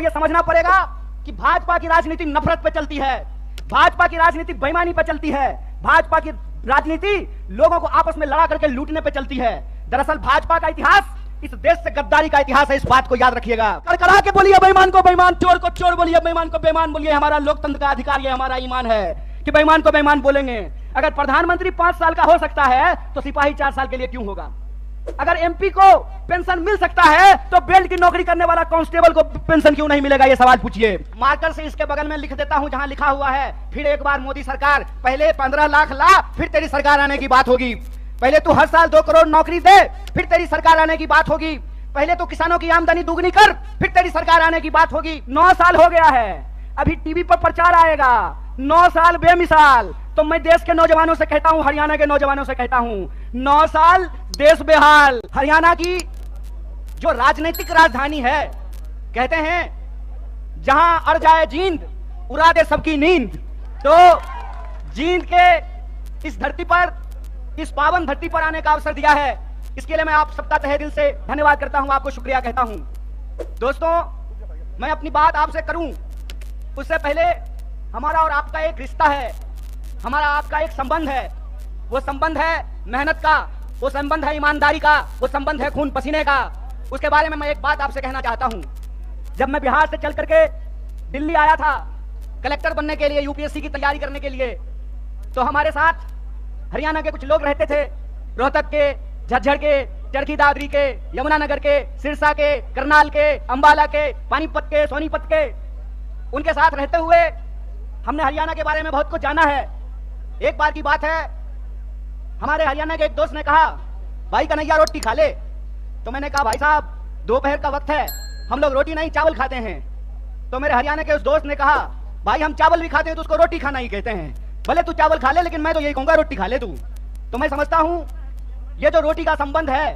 यह समझना पड़ेगा कि भाजपा की राजनीति नफरत पे चलती है, भाजपा की राजनीति बेईमानी पे चलती है, भाजपा की राजनीति लोगों को आपस में लड़ा करके लूटने पे चलती है। दरअसल भाजपा का इतिहास इस देश से गद्दारी का इतिहास है, इस बात को याद रखिएगा। कड़कड़ा के बोलिए बेईमान को बेईमान, चोर को चोर बोलिए, बेईमान को बेईमान बोलिए। हमारा लोकतंत्र का अधिकार, ये हमारा ईमान है कि बेईमान को बेईमान बोलेंगे। अगर प्रधानमंत्री 5 साल का हो सकता है तो सिपाही 4 साल के लिए क्यों होगा? अगर एमपी को पेंशन मिल सकता है तो बेल्ट की नौकरी करने वाला कांस्टेबल को पेंशन क्यों नहीं मिलेगा? ये सवाल पूछिए। मार्कर से इसके बगल में लिख देता हूं जहां लिखा हुआ है फिर एक बार मोदी सरकार, पहले 15 लाख ला, फिर तेरी सरकार आने की बात होगी। पहले तू हर साल 2 करोड़ नौकरी दे, फिर तेरी सरकार आने की बात होगी। पहले तो किसानों की आमदनी दुगनी कर, फिर तेरी सरकार आने की बात होगी। 9 साल हो गया है, अभी टीवी पर प्रचार आएगा 9 साल बेमिसाल। तो मैं देश के नौजवानों से कहता हूं, हरियाणा के नौजवानों से कहता हूं, 9 साल देश बेहाल। हरियाणा की जो राजनीतिक राजधानी है, कहते हैं जहां अड़ जाए जींद उड़ा दे सबकी नींद। तो जींद के इस धरती पर, इस पावन धरती पर आने का अवसर दिया है, इसके लिए मैं आप सबका तहे दिल से धन्यवाद करता हूं, आपको शुक्रिया कहता हूं। दोस्तों, मैं अपनी बात आपसे करूं उससे पहले हमारा और आपका एक रिश्ता है, हमारा आपका एक संबंध है। वो संबंध है मेहनत का, वो संबंध है ईमानदारी का, वो संबंध है खून पसीने का। उसके बारे में मैं एक बात आपसे कहना चाहता हूं। जब मैं बिहार से चल करके दिल्ली आया था कलेक्टर बनने के लिए, यूपीएससी की तैयारी करने के लिए, तो हमारे साथ हरियाणा के कुछ लोग रहते थे, रोहतक के, झज्जर के, चरखी दादरी के, यमुनानगर के, सिरसा के, करनाल के, अंबाला के, पानीपत के, सोनीपत के। उनके साथ रहते हुए हमने हरियाणा के बारे में बहुत कुछ जाना है। एक बार की बात है, हमारे हरियाणा के एक दोस्त ने कहा, भाई कन्हैया रोटी खा ले। तो मैंने कहा, भाई साहब दोपहर का वक्त है, हम लोग रोटी नहीं चावल खाते हैं। तो मेरे हरियाणा के उस दोस्त ने कहा, भाई हम चावल भी खाते हैं तो उसको रोटी खाना ही कहते हैं, भले तू चावल खा ले लेकिन मैं तो यही कहूंगा रोटी खा ले तू। तो मैं समझता हूं ये जो रोटी का संबंध है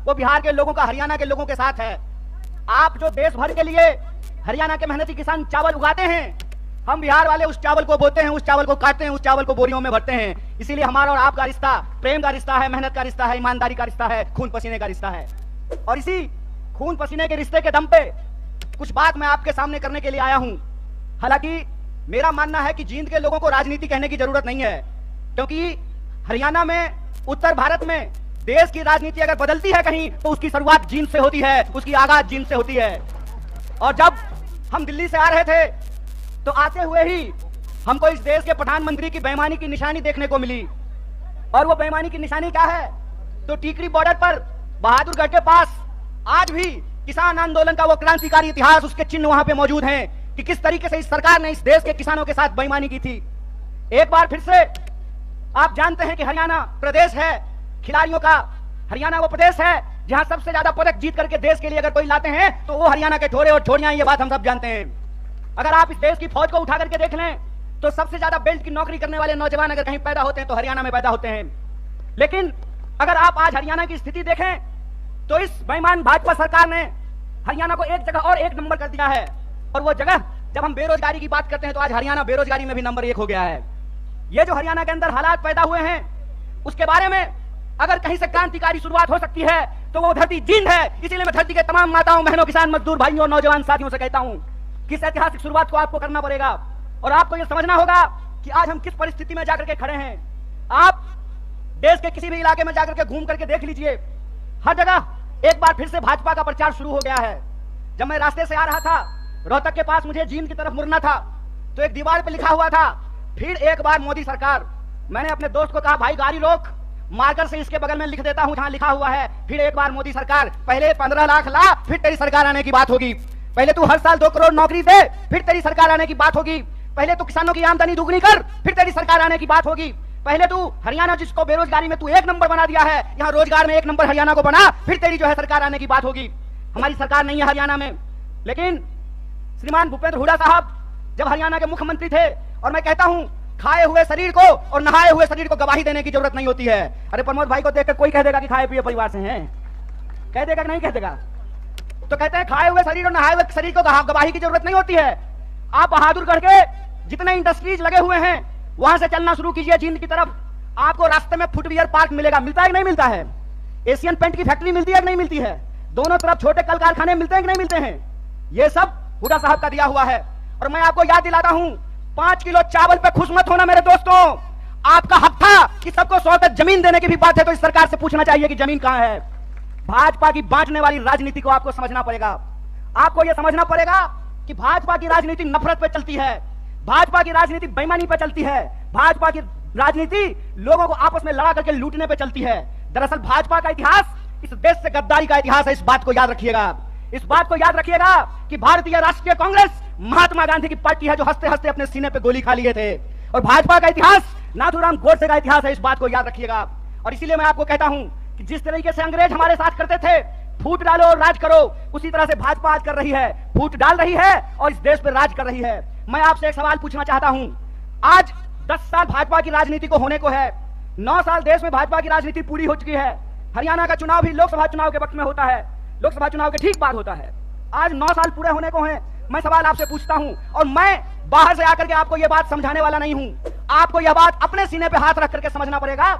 वो बिहार के लोगों का हरियाणा के लोगों के साथ है। आप जो देश भर के लिए हरियाणा के मेहनती किसान चावल उगाते हैं, हम बिहार वाले उस चावल को बोते हैं, उस चावल को काटते हैं, उस चावल को बोरियों में भरते हैं। इसीलिए हमारा और आपका रिश्ता प्रेम का रिश्ता है, मेहनत का रिश्ता है, ईमानदारी का रिश्ता है, खून पसीने का रिश्ता है। और इसी खून पसीने के रिश्ते के दम पे कुछ बात मैं आपके सामने करने के लिए आया हूं। हालांकि मेरा मानना है कि जींद के लोगों को राजनीति कहने की जरूरत नहीं है, क्योंकि हरियाणा में, उत्तर भारत में देश की राजनीति अगर बदलती है कहीं तो उसकी शुरुआत जींद से होती है, उसकी आगाज जींद से होती है। और जब हम दिल्ली से आ रहे थे तो आते हुए ही हमको इस देश के प्रधानमंत्री की बेईमानी की निशानी देखने को मिली। और वो बेईमानी की निशानी क्या है? तो टीकरी बॉर्डर पर बहादुरगढ़ के पास आज भी किसान आंदोलन का वो क्रांतिकारी इतिहास, उसके चिन्ह वहां पे मौजूद हैं कि किस तरीके से इस सरकार ने इस देश के किसानों के साथ बेईमानी की थी। एक बार फिर से आप जानते हैं कि हरियाणा प्रदेश है खिलाड़ियों का, हरियाणा वो प्रदेश है जहां सबसे ज्यादा पदक जीत करके देश के लिए अगर कोई लाते हैं तो वो हरियाणा के छोरे और छोरियां, ये बात हम सब जानते हैं। अगर आप इस देश की फौज को उठा करके देख लें तो सबसे ज्यादा बेल्ट की नौकरी करने वाले नौजवान अगर कहीं पैदा होते हैं तो हरियाणा में पैदा होते हैं। लेकिन अगर आप आज हरियाणा की स्थिति देखें तो इस बेईमान भाजपा सरकार ने हरियाणा को एक जगह और एक नंबर कर दिया है। और वो जगह, जब हम बेरोजगारी की बात करते हैं तो आज हरियाणा बेरोजगारी में भी नंबर 1 हो गया है। ये जो हरियाणा के अंदर हालात पैदा हुए हैं उसके बारे में अगर कहीं से क्रांतिकारी शुरुआत हो सकती है तो वो धरती जींद है। इसीलिए मैं धरती के तमाम माताओं, बहनों, किसान, मजदूर भाइयों और नौजवान साथियों से कहता हूं कि इस ऐतिहासिक शुरुआत को आपको करना पड़ेगा और आपको यह समझना होगा कि आज हम किस परिस्थिति में जाकर के खड़े हैं। आप देश के किसी भी इलाके में जाकर के घूम करके देख लीजिए, हर जगह एक बार फिर से भाजपा का प्रचार शुरू हो गया है। जब मैं रास्ते से आ रहा था, रोहतक के पास मुझे जींद की तरफ मुड़ना था तो एक दीवार पे लिखा हुआ था, फिर एक बार मोदी सरकार। मैंने अपने दोस्त को कहा, भाई गाड़ी रोक, मार्कर से इसके बगल में लिख देता हूं जहां लिखा हुआ है फिर एक बार मोदी सरकार, पहले 15 लाख ला, फिर तेरी सरकार आने की बात होगी। पहले तू हर साल 2 करोड़ नौकरी दे, फिर तेरी सरकार आने की बात होगी। पहले तो किसानों की आमदनी दुगनी कर, फिर तेरी सरकार आने की बात होगी। पहले तू हरियाणा, जिसको बेरोजगारी में तू 1 नंबर बना दिया है, यहाँ रोजगार में 1 नंबर हरियाणा को बना, फिर तेरी जो है सरकार आने की बात होगी। हमारी सरकार नहीं है हरियाणा में, लेकिन श्रीमान भूपेंद्र हुड्डा साहब जब हरियाणा के मुख्यमंत्री थे, और मैं कहता हूं खाए हुए शरीर को और नहाए हुए शरीर को गवाही देने की जरूरत नहीं होती है। अरे प्रमोद भाई को देखकर कोई कह देगा कि खाए पिए परिवार से हैं, कह देगा कि नहीं कह देगा? तो कहते हैं खाए हुए शरीर और नहाए हुए शरीर को गवाही की जरूरत नहीं होती है। आप बहादुरगढ़ के जितने इंडस्ट्रीज लगे हुए हैं वहां से चलना शुरू कीजिए जींद की तरफ, आपको रास्ते में फुटवियर पार्क मिलेगा। मिलता है कि नहीं मिलता है? एशियन पेंट की फैक्ट्री मिलती है कि नहीं मिलती है? दोनों तरफ छोटे कल कारखाने मिलते हैं कि नहीं मिलते हैं? ये सब हुडा साहब का दिया हुआ है। और मैं आपको याद दिलाता हूं, 5 किलो चावल पे खुश मत होना मेरे दोस्तों। आपका हक था कि सबको 100 गज जमीन देने की भी बात है तो इस सरकार से पूछना चाहिए कि जमीन कहां है। भाजपा की बांटने वाली राजनीति को आपको समझना पड़ेगा। आपको यह समझना पड़ेगा कि भाजपा की राजनीति नफरत पे चलती है, भाजपा की राजनीति बेईमानी पे चलती है, भाजपा की राजनीति लोगों को आपस में लड़ा करके लूटने पे चलती है। दरअसल भाजपा का इतिहास इस देश से गद्दारी का इतिहास है। इस बात को याद रखिएगा, इस बात को याद रखिएगा कि भारतीय राष्ट्रीय कांग्रेस महात्मा गांधी की पार्टी है जो हंसते हंसते अपने सीने पे गोली खा लिए थे। और भाजपा का इतिहास नाथूराम गोडसे का इतिहास है। इस बात को याद रखिएगा। और इसीलिए मैं आपको कहता हूं कि जिस तरीके से अंग्रेज हमारे साथ करते थे, फूट डालो और राज करो, उसी तरह से भाजपा आज कर रही है, फूट डाल रही है और इस देश पर राज कर रही है। मैं आपसे एक सवाल पूछना चाहता हूं, आज 10 साल भाजपा की राजनीति को होने को है, 9 साल देश में भाजपा की राजनीति पूरी हो चुकी है। हरियाणा का चुनाव भी लोकसभा चुनाव के वक्त में होता है, लोकसभा चुनाव के ठीक बाद होता है। आज 9 साल पूरे होने को हैं। मैं सवाल आपसे पूछता हूं, और मैं बाहर से आकर के आपको यह बात समझाने वाला नहीं हूं। आपको यह बात अपने सीने पे हाथ रख करके समझना पड़ेगा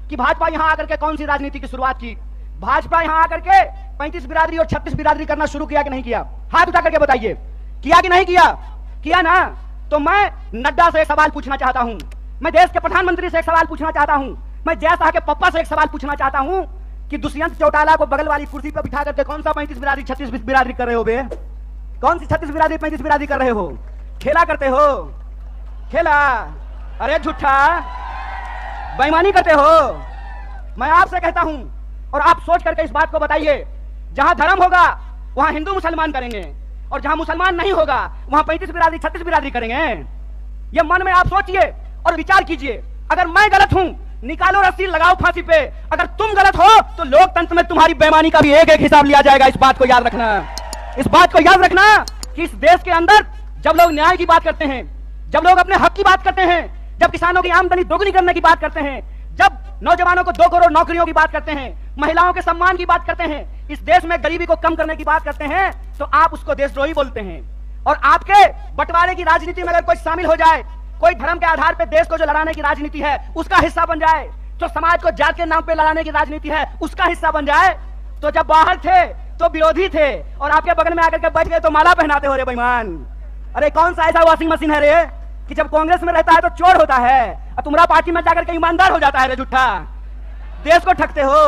कि भाजपा यहां आकर के कौन सी राजनीति की शुरुआत की। भाजपा यहां आकर के 35 बिरादरी और 36 बिरादरी करना शुरू किया कि नहीं किया? हाथ उठा करके बताइए, किया कि नहीं किया? किया ना। तो मैं नड्डा से एक सवाल पूछना चाहता हूं, मैं देश के प्रधानमंत्री से एक सवाल पूछना चाहता हूं, मैं जय शाह के पप्पा से एक सवाल पूछना चाहता हूं कि दुष्यंत चौटाला को बगल वाली कुर्सी पर बिठा करके कौन सा 35 बिरादरी 36 बिरादरी कर रहे हो बे? कौन सी 36 बिरादरी 35 बिरादरी कर रहे हो? खेला करते हो? खेला? अरे झूठा, बेईमानी करते हो। मैं आपसे कहता हूं और आप सोच करके इस बात को बताइए, जहां धर्म होगा वहां हिंदू मुसलमान करेंगे और जहां मुसलमान नहीं होगा वहां 35 बिरादरी 36 बिरादरी करेंगे। ये मन में आप सोचिए और विचार कीजिए। अगर मैं गलत हूं, निकालो रस्सी, लगाओ फांसी पे। अगर तुम गलत हो तो लोकतंत्र में तुम्हारी बेईमानी का भी एक एक हिसाब लिया जाएगा। इस बात को याद रखना, इस बात को याद रखना कि इस देश के अंदर जब लोग न्याय की बात करते हैं, जब लोग अपने हक की बात करते हैं, जब किसानों की आमदनी दोगुनी करने की बात करते हैं, जब नौजवानों को 2 करोड़ नौकरियों की बात करते हैं, महिलाओं के सम्मान की बात करते हैं, इस देश में गरीबी को कम करने की बात करते हैं, तो आप उसको देशद्रोही बोलते हैं। और आपके बंटवारे की राजनीति में अगर कोई शामिल हो जाए, कोई धर्म के आधार पर देश को जो लड़ाने की राजनीति है उसका हिस्सा बन जाए, जो समाज को जात के नाम पे लड़ाने की राजनीति है उसका हिस्सा बन जाए, तो जब बाहर थे तो विरोधी थे और आपके बगल में आकर के बैठ गए तो माला पहनाते हो रे बेईमान। अरे कौन सा ऐसा वॉशिंग मशीन है रे कि जब कांग्रेस में रहता है तो चोर होता है और तुम्हारा पार्टी में जाकर के ईमानदार हो जाता है रे झूठा। देश को ठगते हो,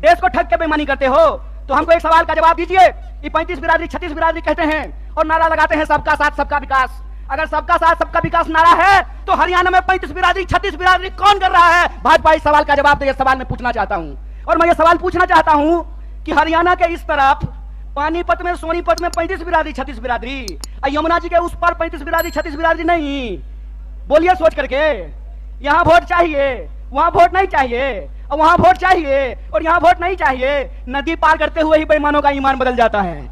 देश को ठग के बेईमानी करते हो। तो हमको एक सवाल का जवाब दीजिए। ये 35 बिरादरी 36 बिरादरी कहते हैं और नारा लगाते हैं सबका साथ सबका विकास। अगर सबका साथ सबका विकास नारा है तो हरियाणा में 35 बिरादरी 36 बिरादरी कौन कर रहा है? भाजपा इस सवाल का जवाब दे। सवाल मैं पूछना चाहता हूं और मैं ये सवाल पूछना चाहता हूं कि हरियाणा के इस तरफ पानीपत में, सोनीपत में 35 बिरादरी 36 बिरादरी, यमुना जी के उस पर 35 बिरादरी 36 बिरादरी नहीं। बोलिए सोच करके, यहां वोट चाहिए, वहां वोट नहीं चाहिए, और वहां वोट चाहिए और यहां वोट नहीं चाहिए। नदी पार करते हुए ही बेईमानों का ईमान बदल जाता है।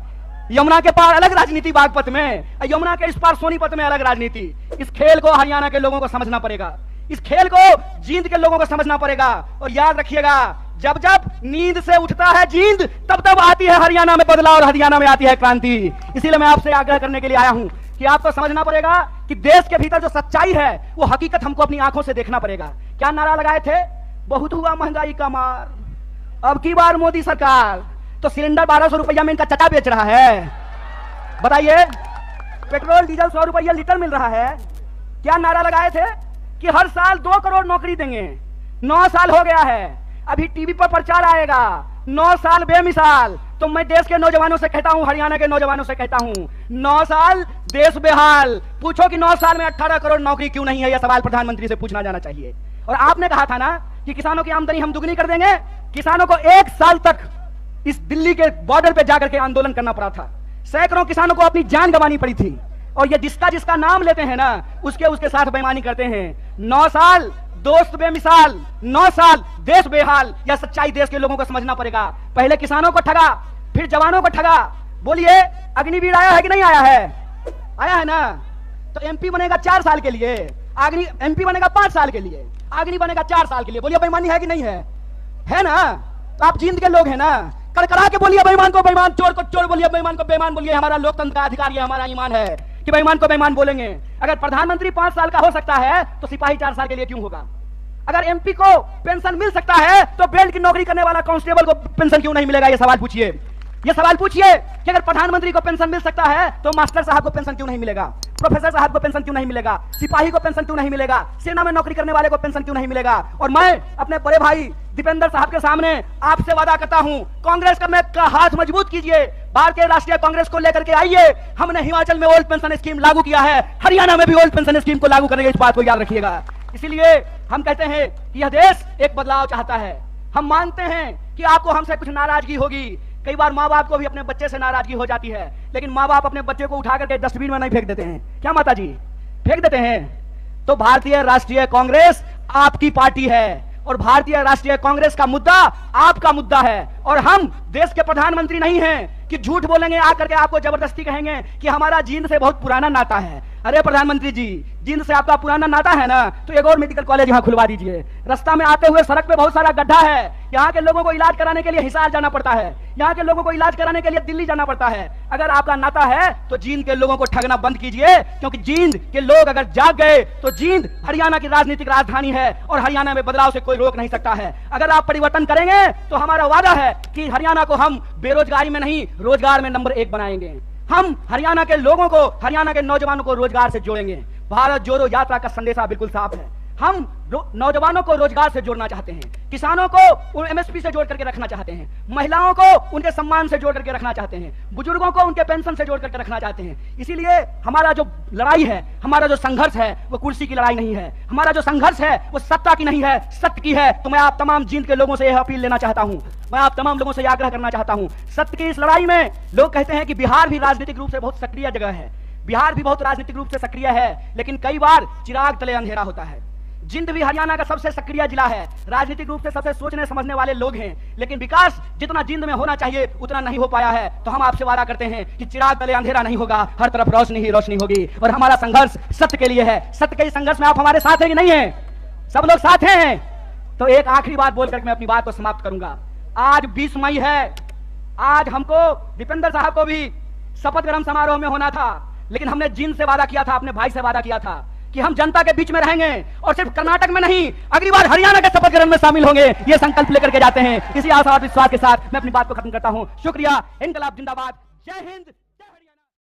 यमुना के पार अलग राजनीति बागपत में, यमुना के इस पार सोनीपत में अलग राजनीति। इस खेल को हरियाणा के लोगों को समझना पड़ेगा, इस खेल को जींद के लोगों को समझना पड़ेगा। और याद रखिएगा, जब जब नींद से उठता है जींद, तब तब आती है हरियाणा में बदलाव और हरियाणा में आती है क्रांति। इसीलिए मैं आपसे आग्रह करने के लिए आया हूं कि आपको समझना पड़ेगा कि देश के भीतर जो सच्चाई है वो हकीकत हमको अपनी आंखों से देखना पड़ेगा। क्या नारा लगाए थे? बहुत हुआ महंगाई का मार, अब की बार मोदी सरकार। तो सिलेंडर 1200 रुपया में इनका चटा बेच रहा है। बताइए, पेट्रोल डीजल 100 रुपया लीटर मिल रहा है। क्या नारा लगाए थे कि हर साल 2 करोड़ नौकरी देंगे। 9 साल हो गया है, अभी टीवी पर प्रचार आएगा 9 साल बेमिसाल। तो मैं देश के नौजवानों से कहता हूं, हरियाणा के नौजवानों से कहता हूं, 9 साल देश बेहाल। पूछो कि 9 साल में 18 करोड़ नौकरी क्यों नहीं है? यह सवाल प्रधानमंत्री से पूछना जाना चाहिए। और आपने कहा था ना कि किसानों की आमदनी हम दुगनी कर देंगे। किसानों को 1 साल तक इस दिल्ली के बॉर्डर पे जाकर के आंदोलन करना पड़ा था। सैकड़ों किसानों को अपनी जान गंवानी पड़ी थी। और ये जिसका जिसका नाम लेते हैं ना, उसके साथ बेईमानी करते हैं। 9 साल दोस्त बेमिसाल, 9 साल देश बेहाल। यह सच्चाई देश के लोगों को समझना पड़ेगा। पहले किसानों को ठगा, फिर जवानों को ठगा। बोलिए, अग्निवीर आया है कि नहीं आया है? आया है ना। तो एमपी बनेगा 4 साल के लिए, एमपी बनेगा 5 साल के लिए, अग्नि बनेगा 4 साल के लिए। बोलिए बेईमानी है कि नहीं है? है ना। तो आप जींद के लोग हैं ना, कड़कड़ा के बोलिए बेईमान को बेईमान, चोर को चोर बोलिए, बेईमान को बेईमान बोलिए। हमारा लोकतंत्र का अधिकार, ये हमारा ईमान है कि बेईमान को बेईमान बोलेंगे। अगर प्रधानमंत्री 5 साल का हो सकता है तो सिपाही 4 साल के लिए क्यों होगा? अगर एमपी को पेंशन मिल सकता है तो बेल्ट की नौकरी करने वाला कांस्टेबल को पेंशन क्यों नहीं मिलेगा? ये सवाल पूछिए। ये सवाल पूछिए कि अगर प्रधानमंत्री को पेंशन मिल सकता है तो मास्टर साहब को पेंशन क्यों नहीं मिलेगा, प्रोफेसर साहब को पेंशन क्यों नहीं मिलेगा, सिपाही को पेंशन क्यों नहीं मिलेगा, सेना में नौकरी करने वाले को पेंशन क्यों नहीं मिलेगा। और मैं अपने बड़े भाई दीपेंद्र साहब के सामने आपसे वादा करता हूं, कांग्रेस का हाथ मजबूत कीजिए, भारतीय राष्ट्रीय कांग्रेस को लेकर के आइए। हमने हिमाचल में ओल्ड पेंशन स्कीम लागू किया है, हरियाणा में भी ओल्ड पेंशन स्कीम को लागू करेंगे, इस बात को याद रखिएगा। इसीलिए हम कहते हैं कि यह देश एक बदलाव चाहता है। हम मानते हैं कि आपको हमसे कुछ नाराजगी होगी, कई बार माँ बाप को भी अपने बच्चे से नाराजगी हो जाती है, लेकिन माँ बाप अपने बच्चे को उठा करके डस्टबिन में नहीं फेंक देते हैं, क्या माता जी, फेंक देते हैं। तो भारतीय राष्ट्रीय कांग्रेस आपकी पार्टी है और भारतीय राष्ट्रीय कांग्रेस का मुद्दा आपका मुद्दा है। और हम देश के प्रधानमंत्री नहीं हैं कि झूठ बोलेंगे आकर के आपको जबरदस्ती कहेंगे कि हमारा जींद से बहुत पुराना नाता है। अरे प्रधानमंत्री जी, जींद से आपका पुराना नाता है ना, तो एक और मेडिकल कॉलेज यहाँ खुलवा दीजिए। रास्ता में आते हुए सड़क पे बहुत सारा गड्ढा है, यहाँ के लोगों को इलाज कराने के लिए हिसार जाना पड़ता है, यहाँ के लोगों को इलाज कराने के लिए दिल्ली जाना पड़ता है। अगर आपका नाता है तो जींद के लोगों को ठगना बंद कीजिए, क्योंकि जींद के लोग अगर जाग गए तो जींद हरियाणा की राजनीतिक राजधानी है और हरियाणा में बदलाव से कोई रोक नहीं सकता है। अगर आप परिवर्तन करेंगे तो हमारा वादा है कि हरियाणा को हम बेरोजगारी में नहीं, रोजगार में नंबर 1 बनाएंगे। हम हरियाणा के लोगों को, हरियाणा के नौजवानों को रोजगार से जोड़ेंगे। भारत जोड़ो यात्रा का संदेशा बिल्कुल साफ है। हम नौजवानों को रोजगार से जोड़ना चाहते हैं, किसानों को एमएसपी से जोड़ करके रखना चाहते हैं, महिलाओं को उनके सम्मान से जोड़ करके रखना चाहते हैं, बुजुर्गों को उनके पेंशन से जोड़ करके रखना चाहते हैं। इसीलिए हमारा जो लड़ाई है, हमारा जो संघर्ष है, वो कुर्सी की लड़ाई नहीं है। हमारा जो संघर्ष है वो सत्ता की नहीं है, सत्य की है। तो मैं आप तमाम जींद के लोगों से यह अपील लेना चाहता हूं, मैं आप तमाम लोगों से यह आग्रह करना चाहता हूं, सत्य की इस लड़ाई में लोग कहते हैं कि बिहार भी राजनीतिक रूप से बहुत सक्रिय जगह है, बिहार भी बहुत राजनीतिक रूप से सक्रिय है, लेकिन कई बार चिराग तले अंधेरा होता है। जिंद भी हरियाणा का सबसे सक्रिय जिला है, राजनीतिक रूप से सबसे सोचने समझने वाले लोग हैं, लेकिन विकास जितना जिंद में होना चाहिए उतना नहीं हो पाया है। तो हम आपसे वादा करते हैं कि चिराग तले अंधेरा नहीं होगा, हर तरफ रोशनी ही रोशनी होगी। और हमारा संघर्ष सत्य के लिए है। सत्य के इस संघर्ष में आप हमारे साथ हैं कि नहीं है? सब लोग साथ हैं। तो एक आखिरी बात बोलकर मैं अपनी बात को समाप्त करूंगा। आज 20 मई है, आज हमको दीपेंद्र साहब को भी शपथ ग्रहण समारोह में होना था, लेकिन हमने जिंद से वादा किया था, अपने भाई से वादा किया था कि हम जनता के बीच में रहेंगे और सिर्फ कर्नाटक में नहीं, अगली बार हरियाणा के शपथ ग्रहण में शामिल होंगे, ये संकल्प लेकर के जाते हैं। इसी आशा और विश्वास के साथ मैं अपनी बात को खत्म करता हूं। शुक्रिया। इंकलाब जिंदाबाद। जय हिंद।